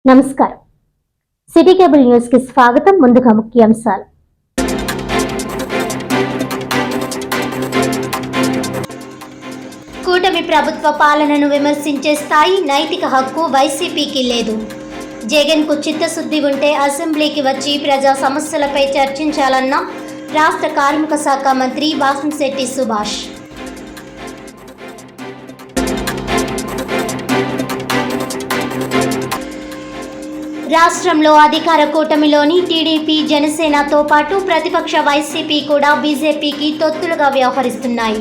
నమస్కారం. City cable news కి స్వాగతం. ముందుగా ముఖ్యాంశాలు. కూటమి ప్రభుత్వ పాలనను విమర్శించే స్థాయి, నైతిక హక్కు వైసీపీకి లేదు. జగన్కు చిత్తశుద్ధి ఉంటే అసెంబ్లీకి వచ్చి ప్రజా సమస్యలపై చర్చించాలన్న రాష్ట్ర కార్మిక శాఖ మంత్రి వాసంశెట్టి సుభాష్. రాష్ట్రంలో అధికార కూటమిలోని టీడీపీ, జనసేనతో పాటు ప్రతిపక్ష వైసీపీ కూడా బీజేపీకి తొత్తులుగా వ్యవహరిస్తున్నాయి.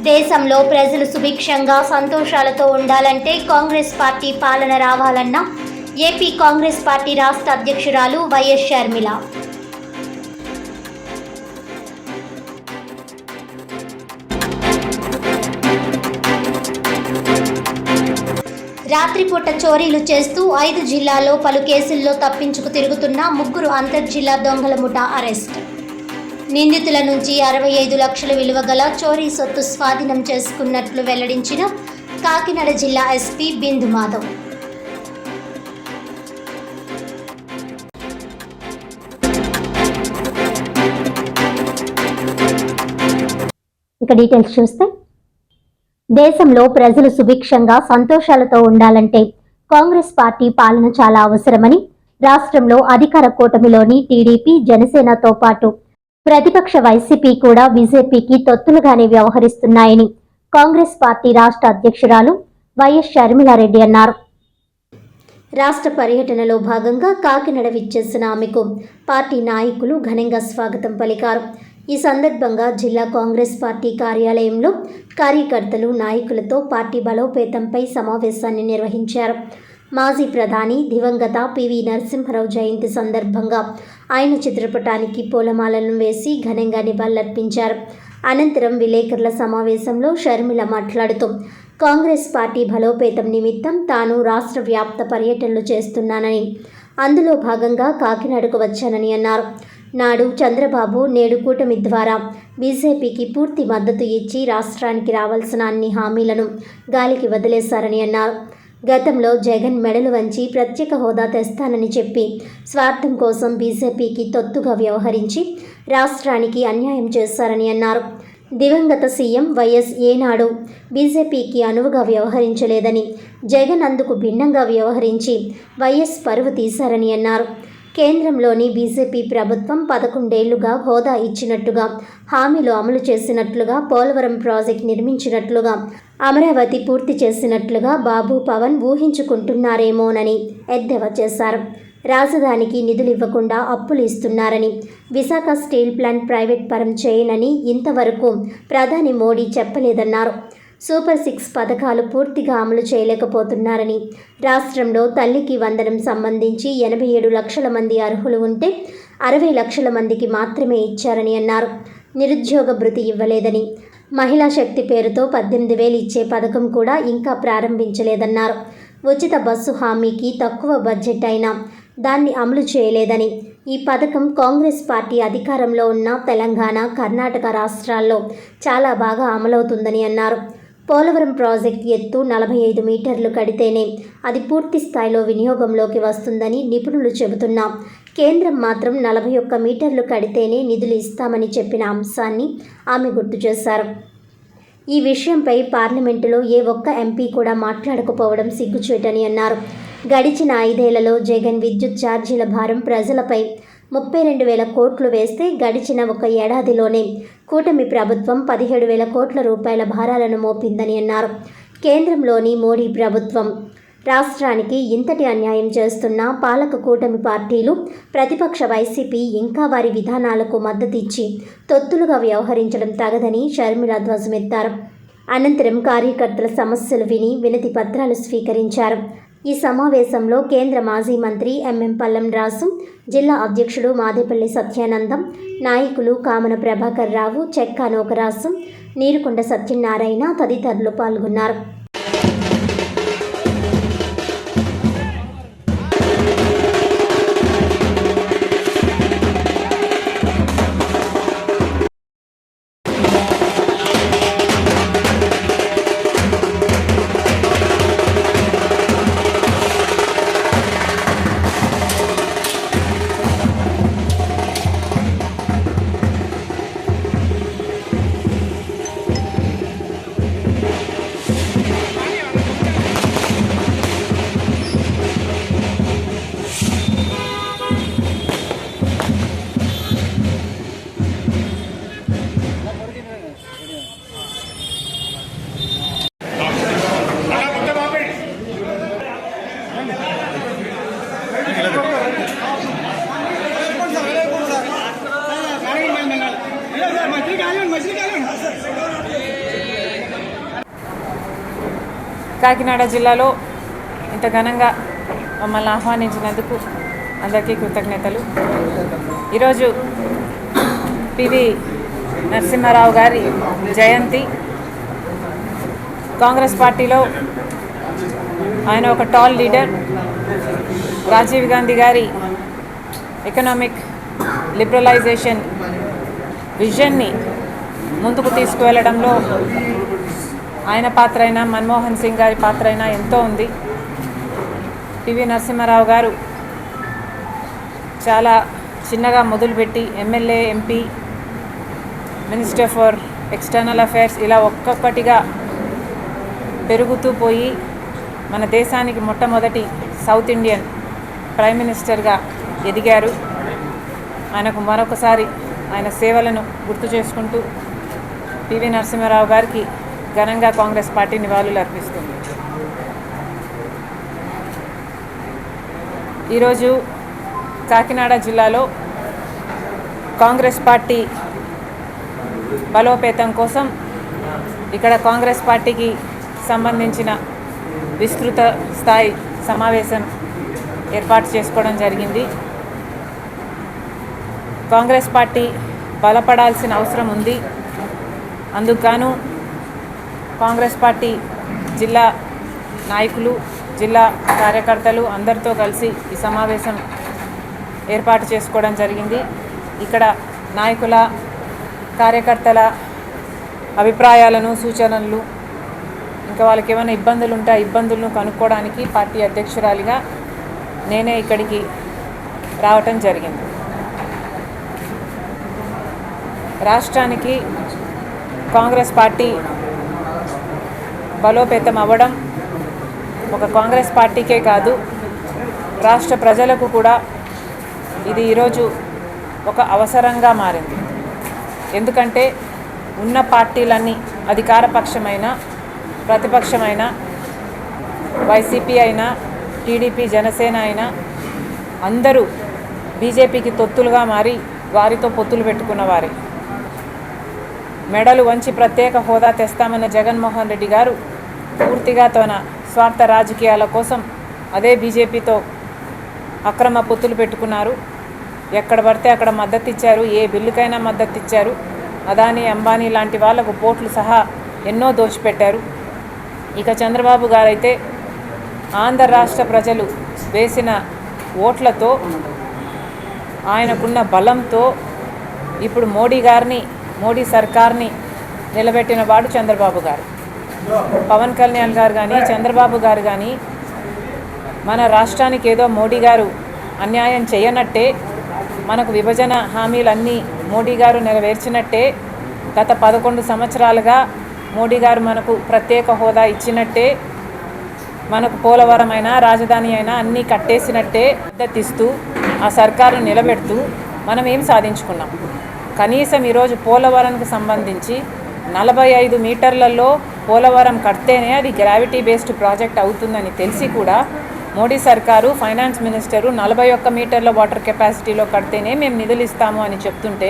దేశంలో ప్రజలు సుభిక్షంగా సంతోషాలతో ఉండాలంటే కాంగ్రెస్ పార్టీ పాలన రావాలన్న ఏపీ కాంగ్రెస్ పార్టీ రాష్ట్ర అధ్యక్షురాలు వైఎస్ షర్మిల. రాత్రిపూట చోరీలు చేస్తూ 5 జిల్లాల్లో పలు కేసుల్లో తప్పించుకు తిరుగుతున్న 3 అంతర్జిల్లా దొంగల ముఠా అరెస్ట్. నిందితుల నుంచి 65 లక్షల విలువ గల చోరీ సొత్తు స్వాధీనం చేసుకున్నట్లు వెల్లడించిన కాకినాడ జిల్లా ఎస్పీ బిందు మాధవ్. ఇక డీటెయిల్స్ చూస్తే, దేశంలో ప్రజలు సుభిక్షంగా సంతోషాలతో ఉండాలంటే కాంగ్రెస్ పార్టీ పాలన చాలా అవసరమని రాష్ట్రంలో అధికార కూటమిలోని టీడీపీ, జనసేనతో పాటు ప్రతిపక్ష వైసీపీ కూడా బీజేపీకి తొత్తులుగానే వ్యవహరిస్తున్నాయని కాంగ్రెస్ పార్టీ రాష్ట్ర అధ్యక్షురాలు వైఎస్ షర్మిలారెడ్డి అన్నారు. రాష్ట్ర పర్యటనలో భాగంగా కాకినాడ విచ్చేసిన ఆమెకు పార్టీ నాయకులు ఘనంగా స్వాగతం పలికారు. ఈ సందర్భంగా జిల్లా కాంగ్రెస్ పార్టీ కార్యాలయంలో కార్యకర్తలు, నాయకులతో పార్టీ బలోపేతంపై సమావేశాన్ని నిర్వహించారు. మాజీ ప్రధాని దివంగత పివి నరసింహారావు జయంతి సందర్భంగా ఆయన చిత్రపటానికి పూలమాలను వేసి ఘనంగా నివాళులర్పించారు. అనంతరం విలేకరుల సమావేశంలో షర్మిల మాట్లాడుతూ కాంగ్రెస్ పార్టీ బలోపేతం నిమిత్తం తాను రాష్ట్ర వ్యాప్త పర్యటనలు చేస్తున్నానని, అందులో భాగంగా కాకినాడకు వచ్చానని అన్నారు. నాడు చంద్రబాబు, నేడు కూటమి ద్వారా బీజేపీకి పూర్తి మద్దతు ఇచ్చి రాష్ట్రానికి రావాల్సిన అన్ని హామీలను గాలికి వదిలేశారని అన్నారు. గతంలో జగన్ మెడలు వంచి ప్రత్యేక హోదా తెస్తానని చెప్పి స్వార్థం కోసం బీజేపీకి తొత్తుగా వ్యవహరించి రాష్ట్రానికి అన్యాయం చేశారని అన్నారు. దివంగత సీఎం వైఎస్ ఏనాడు బీజేపీకి అనువుగా వ్యవహరించలేదని, జగన్ అందుకు భిన్నంగా వ్యవహరించి వైఎస్ పరువు తీశారని అన్నారు. కేంద్రంలోని బీజేపీ ప్రభుత్వం 11 ఏళ్లుగా హోదా ఇచ్చినట్టుగా, హామీలు అమలు చేసినట్లుగా, పోలవరం ప్రాజెక్టు నిర్మించినట్లుగా, అమరావతి పూర్తి చేసినట్లుగా బాబు, పవన్ ఊహించుకుంటున్నారేమోనని ఎద్దేవా చేశారు. రాజధానికి నిధులు ఇవ్వకుండా అప్పులు ఇస్తున్నారని, విశాఖ స్టీల్ ప్లాంట్ ప్రైవేట్ పరం చేయనని ఇంతవరకు ప్రధాని మోడీ చెప్పలేదన్నారు. సూపర్ 6 పథకాలు పూర్తిగా అమలు చేయలేకపోతున్నారని, రాష్ట్రంలో తల్లికి వందనం సంబంధించి 87 లక్షల మంది అర్హులు ఉంటే 60 లక్షల మందికి మాత్రమే ఇచ్చారని అన్నారు. నిరుద్యోగ భృతి ఇవ్వలేదని, మహిళా శక్తి పేరుతో 18,000 ఇచ్చే పథకం కూడా ఇంకా ప్రారంభించలేదన్నారు. ఉచిత బస్సు హామీకి తక్కువ బడ్జెట్ అయినా దాన్ని అమలు చేయలేదని, ఈ పథకం కాంగ్రెస్ పార్టీ అధికారంలో ఉన్న తెలంగాణ, కర్ణాటక రాష్ట్రాల్లో చాలా బాగా అమలవుతుందని అన్నారు. పోలవరం ప్రాజెక్టు ఎత్తు 45 మీటర్లు కడితేనే అది పూర్తి స్థాయిలో వినియోగంలోకి వస్తుందని నిపుణులు చెబుతున్నా కేంద్రం మాత్రం 41 మీటర్లు కడితేనే నిధులు ఇస్తామని చెప్పిన అంశాన్ని ఆమె గుర్తు చేశారు. ఈ విషయంపై పార్లమెంటులో ఏ ఒక్క ఎంపీ కూడా మాట్లాడకపోవడం సిగ్గుచేటని అన్నారు. గడిచిన 5 ఏళ్లలో జగన్ విద్యుత్ ఛార్జీల భారం ప్రజలపై 32,000 కోట్లు వేస్తే గడిచిన ఒక ఏడాదిలోనే కూటమి ప్రభుత్వం 17,000 కోట్ల రూపాయల భారాలను మోపిందని అన్నారు. కేంద్రంలోని మోడీ ప్రభుత్వం రాష్ట్రానికి ఇంతటి అన్యాయం చేస్తున్న పాలక కూటమి పార్టీలు, ప్రతిపక్ష వైసీపీ ఇంకా వారి విధానాలకు మద్దతిచ్చి తొత్తులుగా వ్యవహరించడం తగదని షర్మిల ధ్వజమెత్తారు. అనంతరం కార్యకర్తల సమస్యలు విని వినతి పత్రాలు స్వీకరించారు. ఈ సమావేశంలో కేంద్ర మాజీ మంత్రి ఎంఎం పల్లం రాసు, జిల్లా అధ్యక్షుడు మాదేపల్లి సత్యానందం, నాయకులు కామన ప్రభాకర్ రావు, చెక్కా నోకరాసు, నీరుకొండ సత్యనారాయణ తదితరులు పాల్గొన్నారు. కాకినాడ జిల్లాలో ఇంత ఘనంగా మమ్మల్ని ఆహ్వానించినందుకు అందరికీ కృతజ్ఞతలు. ఈరోజు పివి నరసింహారావు గారి జయంతి. కాంగ్రెస్ పార్టీలో ఆయన ఒక టాల్ లీడర్. రాజీవ్ గాంధీ గారి ఎకనామిక్ లిబరలైజేషన్ విజన్ని ముందుకు తీసుకువెళ్ళడంలో ఆయన పాత్ర అయినా, మన్మోహన్ సింగ్ గారి పాత్ర అయినా ఎంతో ఉంది. పివి నరసింహారావు గారు చాలా చిన్నగా మొదలుపెట్టి MLA, MP, minister for external affairs ఇలా ఒక్కొక్కటిగా పెరుగుతూ పోయి మన దేశానికి మొట్టమొదటి సౌత్ ఇండియన్ ప్రైమ్ మినిస్టర్గా ఎదిగారు. ఆయనకు మరొకసారి ఆయన సేవలను గుర్తు చేసుకుంటూ పివి నరసింహారావు గారికి ఘనంగా కాంగ్రెస్ పార్టీ నివాళులు అర్పిస్తుంది. ఈరోజు కాకినాడ జిల్లాలో కాంగ్రెస్ పార్టీ బలోపేతం కోసం ఇక్కడ కాంగ్రెస్ పార్టీకి సంబంధించిన విస్తృత స్థాయి సమావేశం ఏర్పాటు చేసుకోవడం జరిగింది. కాంగ్రెస్ పార్టీ బలపడాల్సిన అవసరం ఉంది. అందుకు కాంగ్రెస్ పార్టీ జిల్లా నాయకులు, జిల్లా కార్యకర్తలు అందరితో కలిసి ఈ సమావేశం ఏర్పాటు చేసుకోవడం జరిగింది. ఇక్కడ నాయకుల, కార్యకర్తల అభిప్రాయాలను, సూచనలు, ఇంకా వాళ్ళకి ఏమైనా ఇబ్బందులు ఉంటే ఆ ఇబ్బందులను కనుక్కోవడానికి పార్టీ అధ్యక్షురాలిగా నేనే ఇక్కడికి రావటం జరిగింది. రాష్ట్రానికి కాంగ్రెస్ పార్టీ బలోపేతం అవ్వడం ఒక కాంగ్రెస్ పార్టీకే కాదు, రాష్ట్ర ప్రజలకు కూడా ఇది ఈరోజు ఒక అవసరంగా మారింది. ఎందుకంటే ఉన్న పార్టీలన్నీ అధికార పక్షమైన, ప్రతిపక్షమైన, వైసీపీ అయినా, టీడీపీ, జనసేన అయినా అందరూ బీజేపీకి తొత్తులుగా మారి వారితో పొత్తులు పెట్టుకున్నవారే. మెడలు వంచి ప్రత్యేక హోదా తెస్తామన్న జగన్మోహన్ రెడ్డి గారు పూర్తిగా తన స్వార్థ రాజకీయాల కోసం అదే బీజేపీతో అక్రమ పొత్తులు పెట్టుకున్నారు. ఎక్కడ పడితే అక్కడ మద్దతు ఇచ్చారు, ఏ బిల్లుకైనా మద్దతు ఇచ్చారు. అదానీ, అంబానీ లాంటి వాళ్లకు పోర్టులు సహా ఎన్నో దోచిపెట్టారు. ఇక చంద్రబాబు గారైతే ఆంధ్ర రాష్ట్ర ప్రజలు వేసిన ఓట్లతో, ఆయనకున్న బలంతో ఇప్పుడు మోడీ సర్కార్ని నిలబెట్టిన వాడు చంద్రబాబు గారు. పవన్ కళ్యాణ్ గారు కానీ, చంద్రబాబు గారు కానీ మన రాష్ట్రానికి ఏదో మోడీ గారు అన్యాయం చేయనట్టే, మనకు విభజన హామీలన్నీ మోడీ గారు నెరవేర్చినట్టే, గత 11 సంవత్సరాలుగా మోడీ గారు మనకు ప్రత్యేక హోదా ఇచ్చినట్టే, మనకు పోలవరం అయినా, రాజధాని అయినా అన్నీ కట్టేసినట్టే మద్దతిస్తూ ఆ సర్కారు నిలబెడుతూ మనం ఏం సాధించుకున్నాం? కనీసం ఈరోజు పోలవరంకు సంబంధించి 45 మీటర్లలో పోలవరం కడితేనే అది గ్రావిటీ బేస్డ్ ప్రాజెక్ట్ అవుతుందని తెలిసి కూడా మోడీ సర్కారు, ఫైనాన్స్ మినిస్టరు 41 మీటర్ల వాటర్ కెపాసిటీలో కడితేనే మేము నిధులు ఇస్తాము అని చెప్తుంటే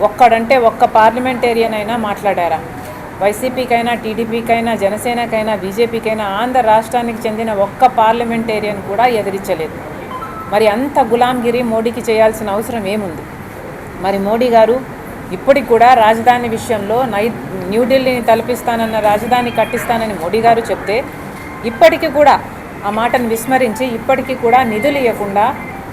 ఒక్కడంటే ఒక్క పార్లమెంటేరియన్ అయినా మాట్లాడారా? వైసీపీకైనా, టీడీపీకైనా, జనసేనకైనా, బీజేపీకైనా ఆంధ్ర రాష్ట్రానికి చెందిన ఒక్క పార్లమెంటేరియన్ కూడా ఎదిరించలేదు. మరి అంత గులాంగిరి మోడీకి చేయాల్సిన అవసరం ఏముంది? మరి మోడీ గారు ఇప్పటికి కూడా రాజధాని విషయంలో న్యూఢిల్లీని తలపిస్తానన్న, రాజధాని కట్టిస్తానని మోడీ గారు చెప్తే ఇప్పటికీ కూడా ఆ మాటను విస్మరించి ఇప్పటికీ కూడా నిధులు ఇవ్వకుండా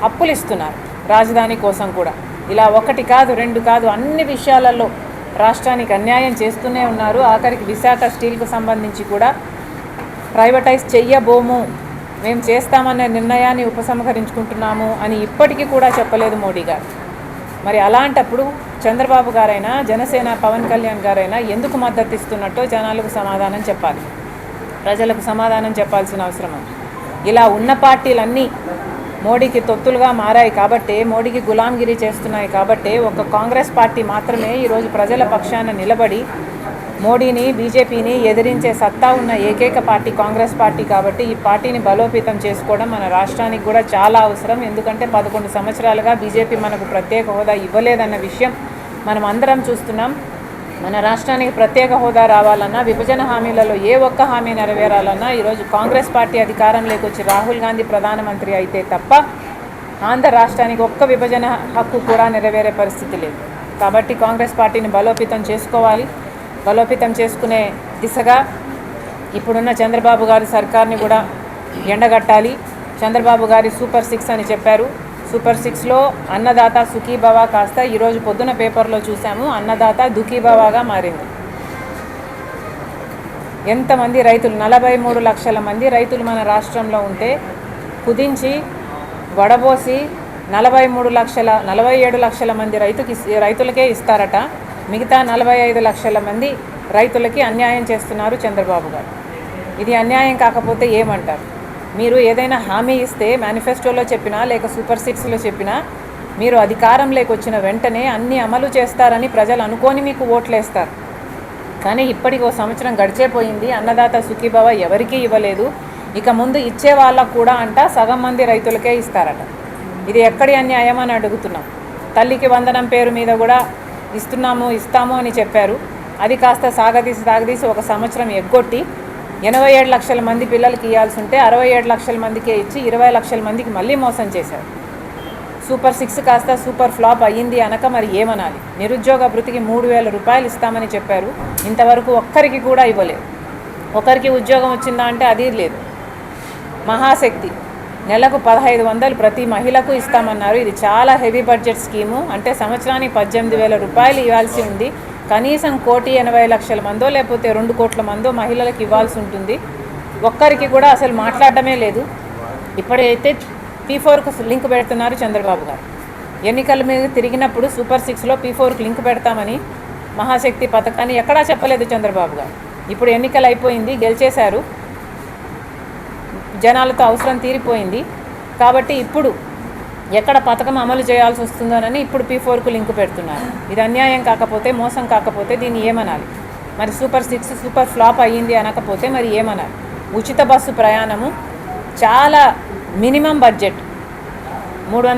అప్పులు ఇస్తున్నారు రాజధాని కోసం కూడా. ఇలా ఒకటి కాదు, రెండు కాదు, అన్ని విషయాలలో రాష్ట్రానికి అన్యాయం చేస్తూనే ఉన్నారు. ఆఖరికి విశాఖ స్టీల్కు సంబంధించి కూడా ప్రైవేటైజ్ చెయ్యబోము, మేము చేస్తామనే నిర్ణయాన్ని ఉపసంహరించుకుంటున్నాము అని ఇప్పటికీ కూడా చెప్పలేదు మోడీ గారు. మరి అలాంటప్పుడు చంద్రబాబు గారైనా, జనసేన పవన్ కళ్యాణ్ గారైనా ఎందుకు మద్దతు ఇస్తున్నట్టో జనాలకు సమాధానం చెప్పాలి, ప్రజలకు సమాధానం చెప్పాల్సిన అవసరం ఉంది. ఇలా ఉన్న పార్టీలన్నీ మోడీకి తొత్తులుగా మారాయి కాబట్టే, మోడీకి గులాంగిరి చేస్తున్నాయి కాబట్టే ఒక్క కాంగ్రెస్ పార్టీ మాత్రమే ఈరోజు ప్రజల పక్షాన నిలబడి మోడీని బీజేపీని ఎదిరించే సత్తా ఉన్న ఏకైక పార్టీ కాంగ్రెస్ పార్టీ కాబట్టి ఈ పార్టీని బలోపేతం చేసుకోవడం మన రాష్ట్రానికి కూడా చాలా అవసరం. ఎందుకంటే 11 సంవత్సరాలుగా బీజేపీ మనకు ప్రత్యేక హోదా ఇవ్వలేదన్న విషయం మనం అందరం చూస్తున్నాం. మన రాష్ట్రానికి ప్రత్యేక హోదా రావాలన్నా, విభజన హామీలలో ఏ ఒక్క హామీ నెరవేరాలన్నా ఈరోజు కాంగ్రెస్ పార్టీ అధికారంలోకి వచ్చి రాహుల్ గాంధీ ప్రధానమంత్రి అయితే తప్ప ఆంధ్ర రాష్ట్రానికి ఒక్క విభజన హక్కు కూడా నెరవేరే పరిస్థితి లేదు. కాబట్టి కాంగ్రెస్ పార్టీని బలోపేతం చేసుకోవాలి. బలోపేతం చేసుకునే దిశగా ఇప్పుడున్న చంద్రబాబు గారి సర్కార్ని కూడా ఎండగట్టాలి. చంద్రబాబు గారి సూపర్ 6 అని చెప్పారు. సూపర్ 6లో అన్నదాత సుఖీభవ కాస్త ఈరోజు పొద్దున పేపర్లో చూసాము, అన్నదాత దుఖీభవగా మారింది. ఎంతమంది రైతులు 43 లక్షల మంది రైతులు మన రాష్ట్రంలో ఉంటే కుదించి వడబోసి 47 లక్షల మంది రైతులకే ఇస్తారట. మిగతా 45 లక్షల మంది రైతులకి అన్యాయం చేస్తున్నారు చంద్రబాబు గారు. ఇది అన్యాయం కాకపోతే ఏమంటారు? మీరు ఏదైనా హామీ ఇస్తే మేనిఫెస్టోలో చెప్పినా లేక సూపర్ 6లో చెప్పినా మీరు అధికారంలోకి వచ్చిన వెంటనే అన్నీ అమలు చేస్తారని ప్రజలు అనుకొని మీకు ఓట్లేస్తారు. కానీ ఇప్పటికి 1 సంవత్సరం గడిచేపోయింది. అన్నదాత సుఖీభవ ఎవరికీ ఇవ్వలేదు. ఇక ముందు ఇచ్చే వాళ్ళకు కూడా సగం మంది రైతులకే ఇస్తారట. ఇది ఎక్కడి అన్యాయం అని అడుగుతున్నాం. తల్లికి వందనం పేరు మీద కూడా ఇస్తాము అని చెప్పారు. అది కాస్త సాగదీసి 1 సంవత్సరం ఎగ్గొట్టి 87 లక్షల మంది పిల్లలకి ఇవ్వాల్సి ఉంటే 67 లక్షల మందికే ఇచ్చి 20 లక్షల మందికి మళ్ళీ మోసం చేశారు. సూపర్ 6 కాస్త సూపర్ ఫ్లాప్ అయ్యింది అనక మరి ఏమనాలి? నిరుద్యోగ భృతికి 3,000 రూపాయలు ఇస్తామని చెప్పారు. ఇంతవరకు ఒక్కరికి కూడా ఇవ్వలేదు. ఒకరికి ఉద్యోగం వచ్చిందా అంటే అది లేదు. మహాశక్తి నెలకు 1,500 ప్రతి మహిళకు ఇస్తామన్నారు. ఇది చాలా హెవీ బడ్జెట్ స్కీము. అంటే సంవత్సరానికి 18,000 రూపాయలు ఇవ్వాల్సి ఉంది. కనీసం 1,80,00,000 మందో లేకపోతే 2 కోట్ల మందో మహిళలకు ఇవ్వాల్సి ఉంటుంది. ఒక్కరికి కూడా అసలు మాట్లాడటమే లేదు. ఇప్పుడైతే P4కు లింక్ పెడుతున్నారు చంద్రబాబు గారు. ఎన్నికల మీద తిరిగినప్పుడు సూపర్ 6లో P4కు లింక్ పెడతామని మహాశక్తి పథకాన్ని ఎక్కడా చెప్పలేదు చంద్రబాబు గారు. ఇప్పుడు ఎన్నికలు అయిపోయింది, గెలిచేశారు, జనాలతో అవసరం తీరిపోయింది. కాబట్టి ఇప్పుడు ఎక్కడ పథకం అమలు చేయాల్సి వస్తుందోనని ఇప్పుడు P4కు లింక్ పెడుతున్నారు. ఇది అన్యాయం కాకపోతే, మోసం కాకపోతే దీన్ని ఏమనాలి? మరి సూపర్ 6 సూపర్ ఫ్లాప్ అయ్యింది అనకపోతే మరి ఏమనాలి? ఉచిత బస్సు ప్రయాణము చాలా మినిమం బడ్జెట్ 300